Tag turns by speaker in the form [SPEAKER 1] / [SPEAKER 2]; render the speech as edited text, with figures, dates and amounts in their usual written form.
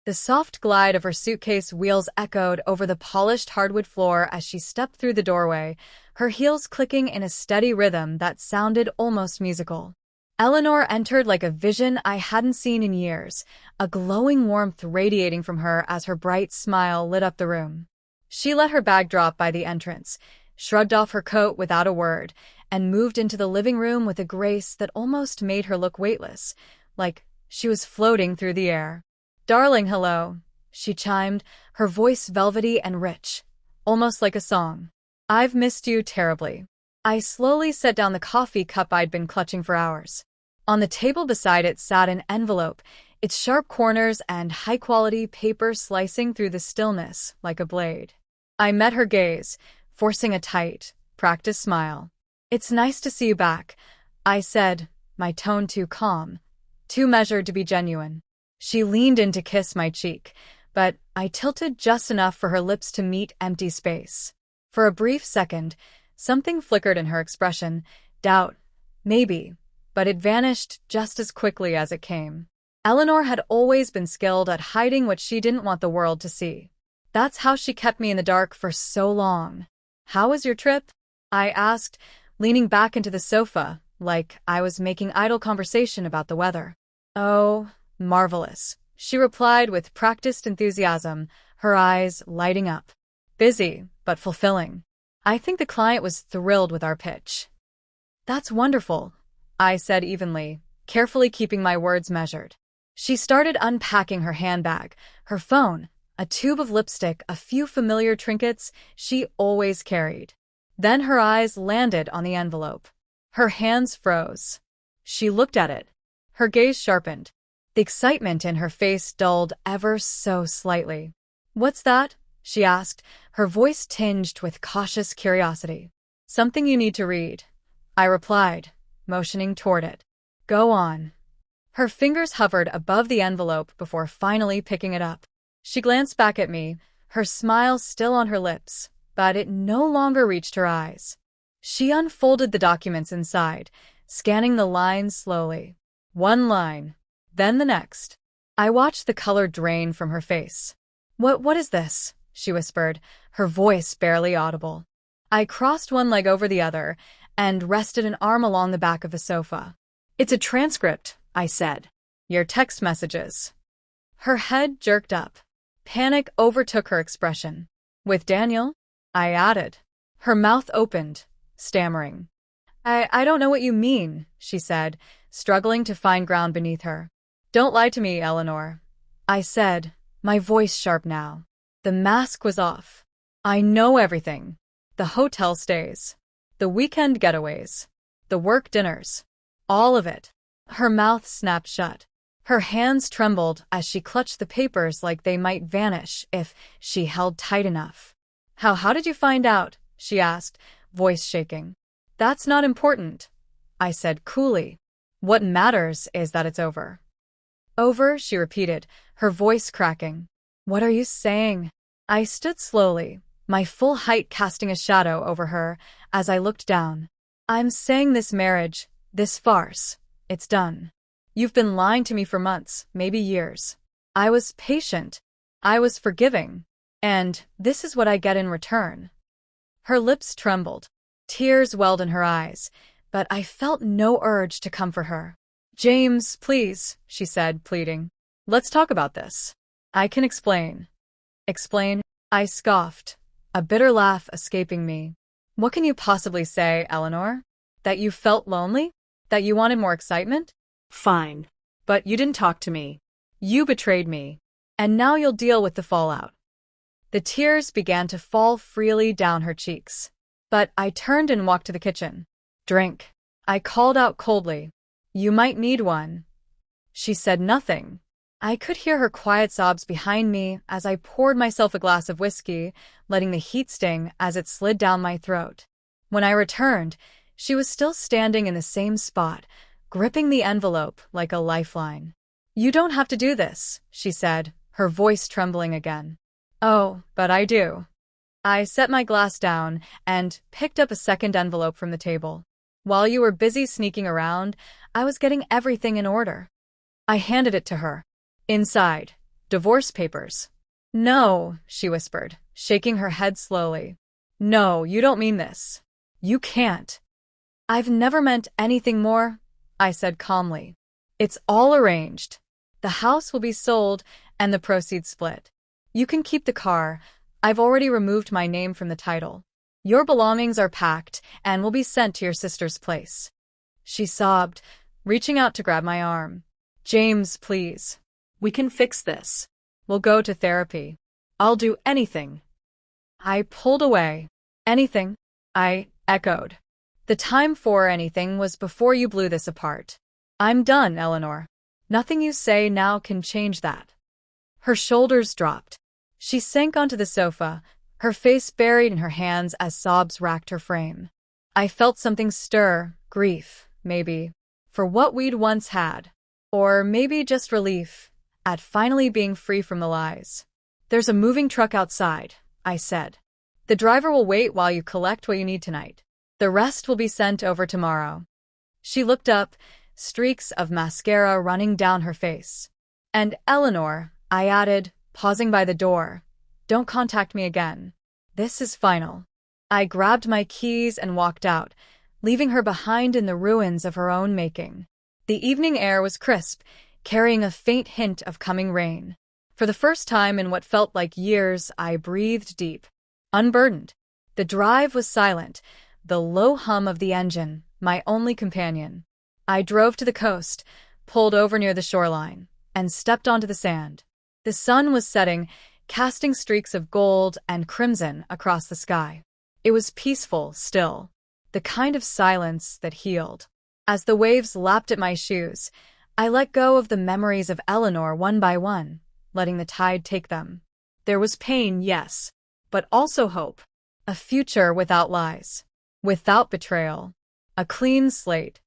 [SPEAKER 1] The soft glide of her suitcase wheels echoed over the polished hardwood floor as she stepped through the doorway, her heels clicking in a steady rhythm that sounded almost musical. Eleanor entered like a vision I hadn't seen in years, a glowing warmth radiating from her as her bright smile lit up the room. She let her bag drop by the entrance, shrugged off her coat without a word, and moved into the living room with a grace that almost made her look weightless, like she was floating through the air. "Darling, hello," she chimed, her voice velvety and rich, almost like a song. "I've missed you terribly." I slowly set down the coffee cup I'd been clutching for hours. On the table beside it sat an envelope, its sharp corners and high-quality paper slicing through the stillness like a blade. I met her gaze, forcing a tight, practiced smile. "It's nice to see you back," I said, my tone too calm, too measured to be genuine. She leaned in to kiss my cheek, but I tilted just enough for her lips to meet empty space. For a brief second, something flickered in her expression, doubt, maybe, but it vanished just as quickly as it came. Eleanor had always been skilled at hiding what she didn't want the world to see. That's how she kept me in the dark for so long. "How was your trip?" I asked, leaning back into the sofa, like I was making idle conversation about the weather. "Oh, marvelous," she replied with practiced enthusiasm, her eyes lighting up. "Busy, but fulfilling. I think the client was thrilled with our pitch." "That's wonderful," I said evenly, carefully keeping my words measured. She started unpacking her handbag, her phone, a tube of lipstick, a few familiar trinkets she always carried. Then her eyes landed on the envelope. Her hands froze. She looked at it. Her gaze sharpened. The excitement in her face dulled ever so slightly. "What's that?" she asked, her voice tinged with cautious curiosity. "Something you need to read," I replied, motioning toward it. "Go on." Her fingers hovered above the envelope before finally picking it up. She glanced back at me, her smile still on her lips, but it no longer reached her eyes. She unfolded the documents inside, scanning the lines slowly. One line, then the next. I watched the color drain from her face. What is this?" she whispered, her voice barely audible. I crossed one leg over the other and rested an arm along the back of the sofa. "It's a transcript," I said. "Your text messages." Her head jerked up. Panic overtook her expression. "With Daniel?" I added. Her mouth opened, stammering. I don't know what you mean," she said, struggling to find ground beneath her. "Don't lie to me, Eleanor," I said, my voice sharp now. The mask was off. "I know everything. The hotel stays. The weekend getaways. The work dinners. All of it." Her mouth snapped shut. Her hands trembled as she clutched the papers like they might vanish if she held tight enough. How did you find out?" she asked, voice shaking. "That's not important," I said coolly. "What matters is that it's over." "Over," she repeated, her voice cracking. "What are you saying?" I stood slowly, my full height casting a shadow over her as I looked down. "I'm saying this marriage, this farce, it's done. You've been lying to me for months, maybe years. I was patient. I was forgiving. And this is what I get in return." Her lips trembled. Tears welled in her eyes, but I felt no urge to comfort her. "James, please," she said, pleading. "Let's talk about this. I can explain." "Explain?" I scoffed, a bitter laugh escaping me. "What can you possibly say, Eleanor? That you felt lonely? That you wanted more excitement? Fine. But you didn't talk to me. You betrayed me. And now you'll deal with the fallout." The tears began to fall freely down her cheeks. But I turned and walked to the kitchen. "Drink," I called out coldly. "You might need one." She said nothing. I could hear her quiet sobs behind me as I poured myself a glass of whiskey, letting the heat sting as it slid down my throat. When I returned, she was still standing in the same spot, gripping the envelope like a lifeline. "You don't have to do this," she said, her voice trembling again. "Oh, but I do." I set my glass down and picked up a second envelope from the table. "While you were busy sneaking around, I was getting everything in order." I handed it to her. Inside, Divorce papers. No, she whispered, shaking her head slowly. No, you don't mean this. You can't. I've never meant anything more, I said calmly. It's all arranged. The house will be sold and the proceeds split. You can keep the car. I've already removed my name from the title. Your belongings are packed and will be sent to your sister's place. She sobbed, reaching out to grab my arm. James, please. We can fix this. We'll go to therapy. I'll do anything. I pulled away. Anything? I echoed. The time for anything was before you blew this apart. I'm done, Eleanor. Nothing you say now can change that. Her shoulders dropped. She sank onto the sofa, her face buried in her hands as sobs racked her frame. I felt something stir, grief, maybe, for what we'd once had. Or maybe just relief at finally being free from the lies. There's a moving truck outside, I said. The driver will wait while you collect what you need tonight. The rest will be sent over tomorrow. She looked up, streaks of mascara running down her face. And Eleanor, I added, pausing by the door, don't contact me again. This is final. I grabbed my keys and walked out, leaving her behind in the ruins of her own making. The evening air was crisp, carrying a faint hint of coming rain. For the first time in what felt like years, I breathed deep, unburdened. The drive was silent, the low hum of the engine, my only companion. I drove to the coast, pulled over near the shoreline, and stepped onto the sand. The sun was setting, casting streaks of gold and crimson across the sky. It was peaceful, still, the kind of silence that healed. As the waves lapped at my shoes, I let go of the memories of Eleanor one by one, letting the tide take them. There was pain, yes, but also hope. A future without lies, without betrayal. A clean slate.